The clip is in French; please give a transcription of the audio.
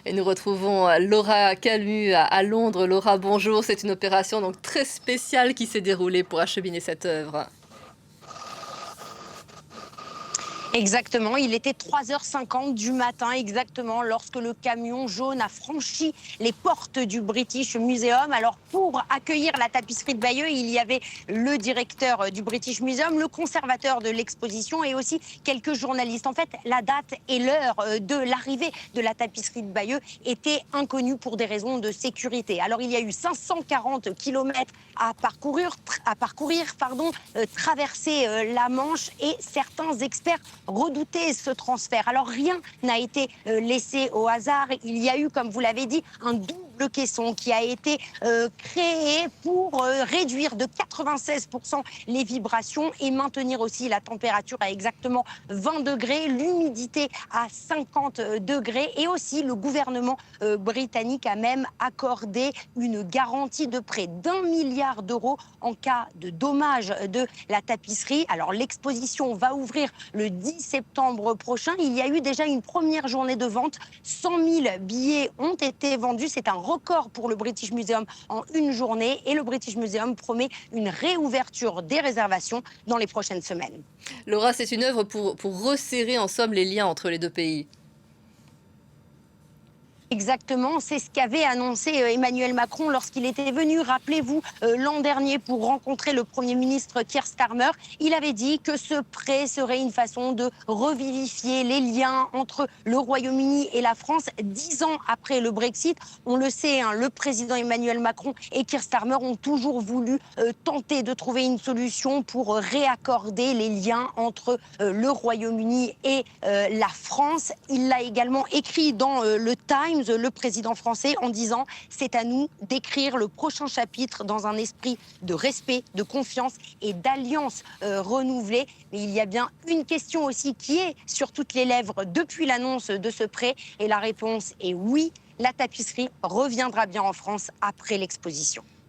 Et nous retrouvons Laura Camus à Londres. Laura, bonjour. C'est une opération donc très spéciale qui s'est déroulée pour acheminer cette œuvre. Exactement, il était 3h50 du matin exactement lorsque le camion jaune a franchi les portes du British Museum. Alors pour accueillir la tapisserie de Bayeux, il y avait le directeur du British Museum, le conservateur de l'exposition et aussi quelques journalistes. En fait, la date et l'heure de l'arrivée de la tapisserie de Bayeux étaient inconnues pour des raisons de sécurité. Alors il y a eu 540 kilomètres à parcourir, traverser la Manche et certains experts redoutaient ce transfert. Alors rien n'a été laissé au hasard. Il y a eu, comme vous l'avez dit, un double caisson qui a été créé pour réduire de 96% les vibrations et maintenir aussi la température à exactement 20 degrés, l'humidité à 50 degrés et aussi le gouvernement britannique a même accordé une garantie de près d'1 milliard d'euros en cas de dommages de la tapisserie. Alors l'exposition va ouvrir le 10 septembre prochain. Il y a eu déjà une première journée de vente. 100 000 billets ont été vendus. C'est un record pour le British Museum en une journée. Et le British Museum promet une réouverture des réservations dans les prochaines semaines. Laura, c'est une œuvre pour resserrer en somme les liens entre les deux pays. Exactement, c'est ce qu'avait annoncé Emmanuel Macron lorsqu'il était venu, rappelez-vous, l'an dernier pour rencontrer le Premier ministre Keir Starmer. Il avait dit que ce prêt serait une façon de revivifier les liens entre le Royaume-Uni et la France 10 ans après le Brexit. On le sait, hein, le président Emmanuel Macron et Keir Starmer ont toujours voulu tenter de trouver une solution pour réaccorder les liens entre le Royaume-Uni et la France. Il l'a également écrit dans le Times, le président français, en disant « C'est à nous d'écrire le prochain chapitre dans un esprit de respect, de confiance et d'alliance renouvelée ». Mais il y a bien une question aussi qui est sur toutes les lèvres depuis l'annonce de ce prêt. Et la réponse est oui, la tapisserie reviendra bien en France après l'exposition.